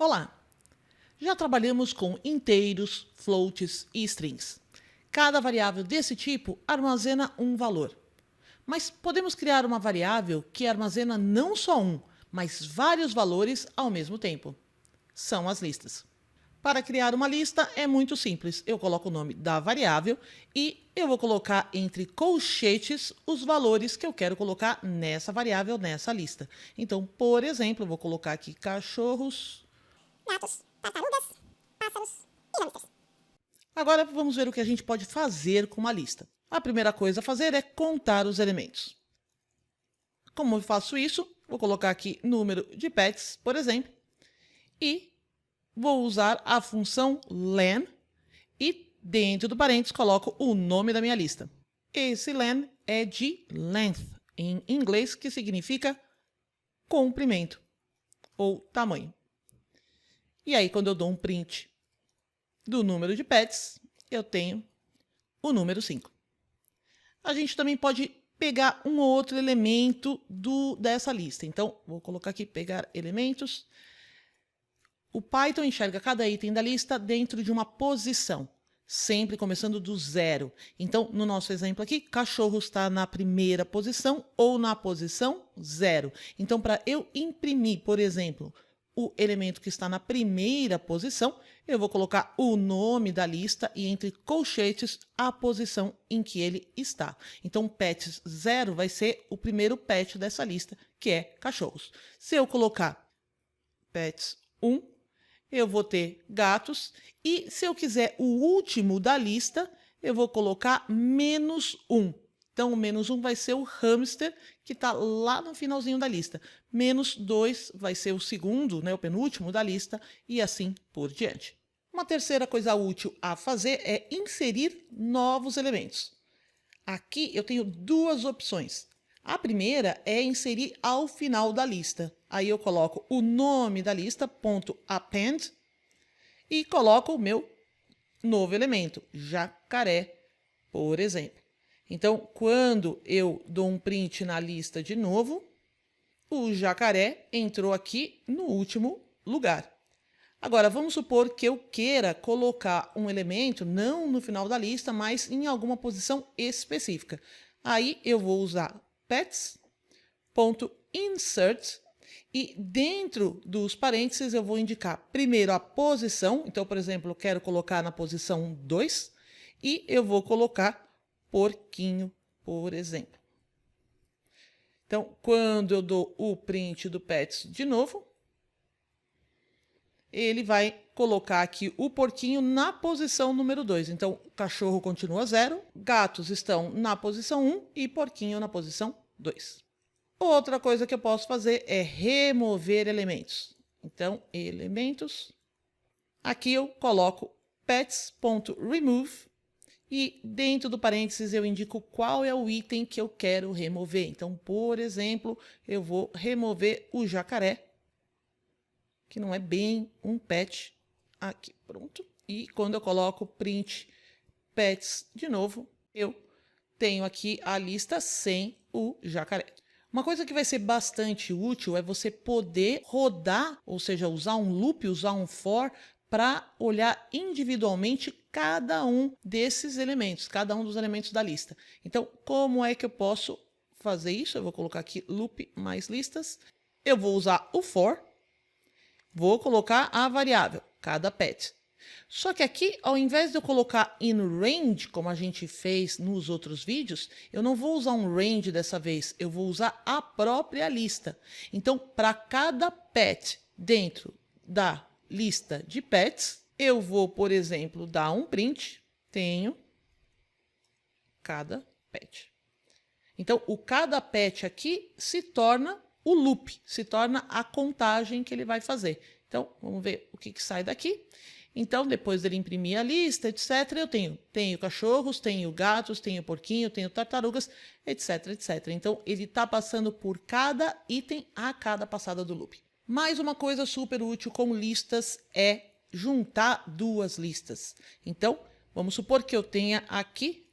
Olá! Já trabalhamos com inteiros, floats e strings. Cada variável desse tipo armazena um valor. Mas podemos criar uma variável que armazena não só um, mas vários valores ao mesmo tempo. São as listas. Para criar uma lista é muito simples. Eu coloco o nome da variável e eu vou colocar entre colchetes os valores que eu quero colocar nessa variável, nessa lista. Então, por exemplo, eu vou colocar aqui cachorros, gatos, tartarugas, pássaros e hamsters. Agora vamos ver o que a gente pode fazer com uma lista. A primeira coisa a fazer é contar os elementos. Como eu faço isso? Vou colocar aqui número de pets, por exemplo, e vou usar a função len e dentro do parênteses coloco o nome da minha lista. Esse len é de length, em inglês, que significa comprimento ou tamanho. E aí, quando eu dou um print do número de pets, eu tenho o número 5. A gente também pode pegar um outro elemento dessa lista. Então, vou colocar aqui, pegar elementos. O Python enxerga cada item da lista dentro de uma posição, sempre começando do zero. Então, no nosso exemplo aqui, cachorro está na primeira posição ou na posição 0. Então, para eu imprimir, por exemplo, o elemento que está na primeira posição, eu vou colocar o nome da lista e entre colchetes a posição em que ele está. Então, pets 0 vai ser o primeiro pet dessa lista, que é cachorros. Se eu colocar pets 1, eu vou ter gatos. E se eu quiser o último da lista, eu vou colocar -1. Então, o -1 vai ser o hamster, que está lá no finalzinho da lista. -2 vai ser o segundo, né, o penúltimo da lista, e assim por diante. Uma terceira coisa útil a fazer é inserir novos elementos. Aqui eu tenho duas opções. A primeira é inserir ao final da lista. Aí eu coloco o nome da lista, .append, e coloco o meu novo elemento, jacaré, por exemplo. Então, quando eu dou um print na lista de novo, o jacaré entrou aqui no último lugar. Agora, vamos supor que eu queira colocar um elemento não no final da lista, mas em alguma posição específica. Aí eu vou usar pets.insert e dentro dos parênteses eu vou indicar primeiro a posição. Então, por exemplo, eu quero colocar na posição 2 e eu vou colocar porquinho, por exemplo. Então, quando eu dou o print do pets de novo, ele vai colocar aqui o porquinho na posição número 2. Então, o cachorro continua 0, gatos estão na posição 1 e porquinho na posição 2. Outra coisa que eu posso fazer é remover elementos. Então, elementos. Aqui eu coloco pets.remove e dentro do parênteses eu indico qual é o item que eu quero remover. Então, por exemplo, eu vou remover o jacaré, que não é bem um pet. Aqui, pronto. E quando eu coloco print pets de novo, eu tenho aqui a lista sem o jacaré. Uma coisa que vai ser bastante útil é você poder rodar, ou seja, usar um loop, usar um for, para olhar individualmente cada um desses elementos, cada um dos elementos da lista. Então, como é que eu posso fazer isso? Eu vou colocar aqui loop mais listas. Eu vou usar o for, vou colocar a variável, cada pet. Só que aqui, ao invés de eu colocar in range, como a gente fez nos outros vídeos, eu não vou usar um range dessa vez, eu vou usar a própria lista. Então, para cada pet dentro da lista de pets, eu vou, por exemplo, dar um print, tenho cada pet. Então, o cada pet aqui se torna o loop, se torna a contagem que ele vai fazer. Então, vamos ver o que sai daqui. Então, depois dele imprimir a lista, etc., eu tenho cachorros, tenho gatos, tenho porquinho, tenho tartarugas, etc., etc. Então, ele está passando por cada item a cada passada do loop. Mais uma coisa super útil com listas é juntar duas listas. Então, vamos supor que eu tenha aqui,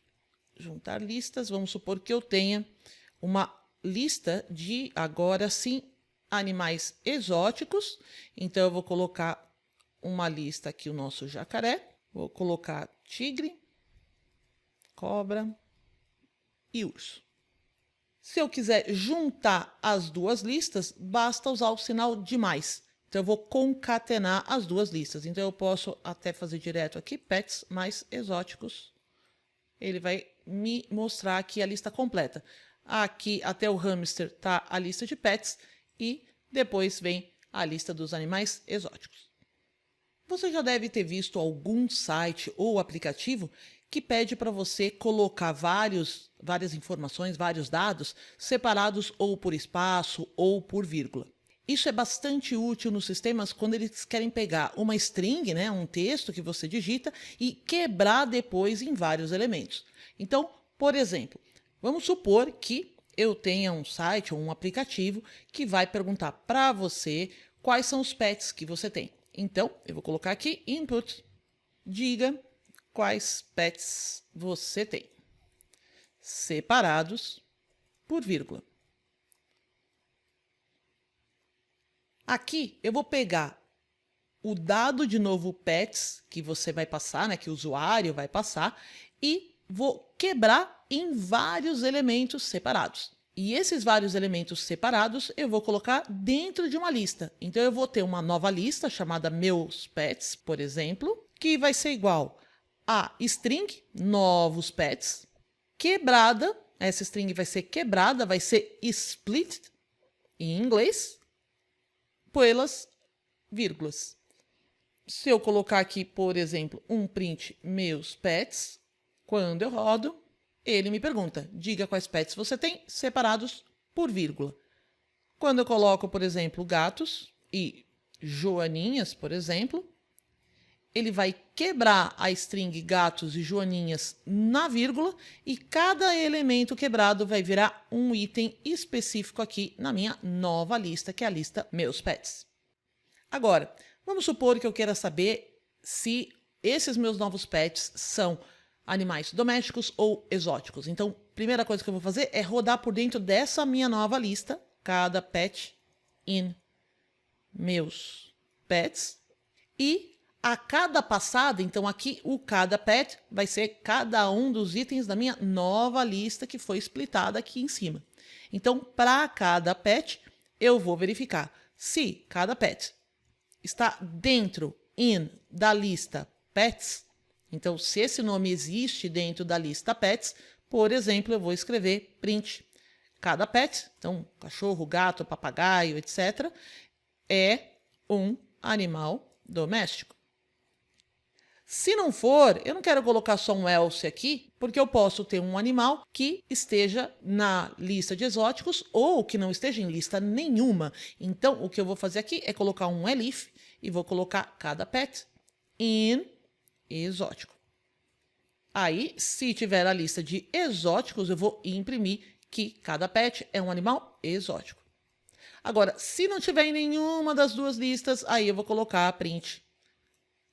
juntar listas, vamos supor que eu tenha uma lista de, agora sim, animais exóticos. Então, eu vou colocar uma lista aqui, o nosso jacaré. Vou colocar tigre, cobra e urso. Se eu quiser juntar as duas listas, basta usar o sinal de mais. Então, eu vou concatenar as duas listas. Então, eu posso até fazer direto aqui, pets mais exóticos. Ele vai me mostrar aqui a lista completa. Aqui, até o hamster, está a lista de pets e depois vem a lista dos animais exóticos. Você já deve ter visto algum site ou aplicativo que pede para você colocar várias informações, vários dados separados ou por espaço ou por vírgula. Isso é bastante útil nos sistemas quando eles querem pegar uma string, né, um texto que você digita, e quebrar depois em vários elementos. Então, por exemplo, vamos supor que eu tenha um site ou um aplicativo que vai perguntar para você quais são os pets que você tem. Então, eu vou colocar aqui input, diga quais pets você tem, separados por vírgula. Aqui eu vou pegar o dado de novo pets que você vai passar, né, que o usuário vai passar, e vou quebrar em vários elementos separados. E esses vários elementos separados eu vou colocar dentro de uma lista. Então eu vou ter uma nova lista chamada meus pets, por exemplo, que vai ser igual a string novos pets quebrada. Essa string vai ser quebrada, vai ser split em inglês, pelas vírgulas. Se eu colocar aqui, por exemplo, um print meus pets, quando eu rodo, ele me pergunta, diga quais pets você tem, separados por vírgula. Quando eu coloco, por exemplo, gatos e joaninhas, por exemplo, ele vai quebrar a string gatos e joaninhas na vírgula e cada elemento quebrado vai virar um item específico aqui na minha nova lista, que é a lista meus pets. Agora, vamos supor que eu queira saber se esses meus novos pets são animais domésticos ou exóticos. Então, primeira coisa que eu vou fazer é rodar por dentro dessa minha nova lista, cada pet in meus pets, e a cada passada, então aqui o cada pet vai ser cada um dos itens da minha nova lista que foi splitada aqui em cima. Então, para cada pet, eu vou verificar se cada pet está dentro da lista pets. Então, se esse nome existe dentro da lista pets, por exemplo, eu vou escrever print cada pet, então cachorro, gato, papagaio, etc., é um animal doméstico. Se não for, eu não quero colocar só um else aqui, porque eu posso ter um animal que esteja na lista de exóticos ou que não esteja em lista nenhuma. Então, o que eu vou fazer aqui é colocar um elif e vou colocar cada pet in exótico. Aí, se tiver a lista de exóticos, eu vou imprimir que cada pet é um animal exótico. Agora, se não tiver em nenhuma das duas listas, aí eu vou colocar print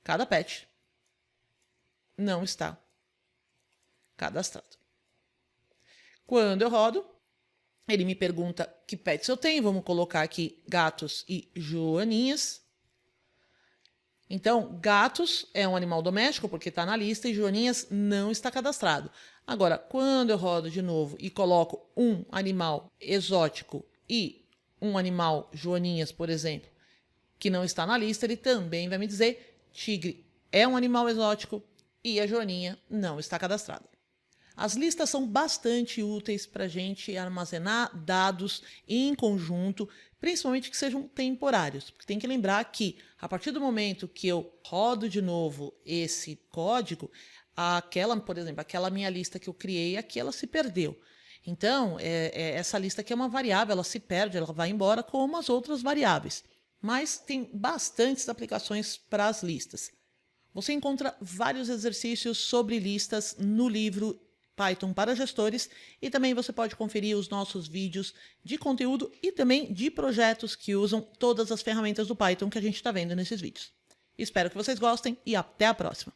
cada pet não está cadastrado. Quando eu rodo, ele me pergunta que pets eu tenho. Vamos colocar aqui gatos e joaninhas. Então, gatos é um animal doméstico porque está na lista e joaninhas não está cadastrado. Agora, quando eu rodo de novo e coloco um animal exótico e um animal joaninhas, por exemplo, que não está na lista, ele também vai me dizer tigre é um animal exótico e a joaninha não está cadastrada. As listas são bastante úteis para a gente armazenar dados em conjunto, principalmente que sejam temporários. Porque tem que lembrar que, a partir do momento que eu rodo de novo esse código, por exemplo, aquela minha lista que eu criei aqui, ela se perdeu. Então, essa lista aqui é uma variável, ela se perde, ela vai embora como as outras variáveis. Mas tem bastantes aplicações para as listas. Você encontra vários exercícios sobre listas no livro Python para Gestores e também você pode conferir os nossos vídeos de conteúdo e também de projetos que usam todas as ferramentas do Python que a gente está vendo nesses vídeos. Espero que vocês gostem e até a próxima!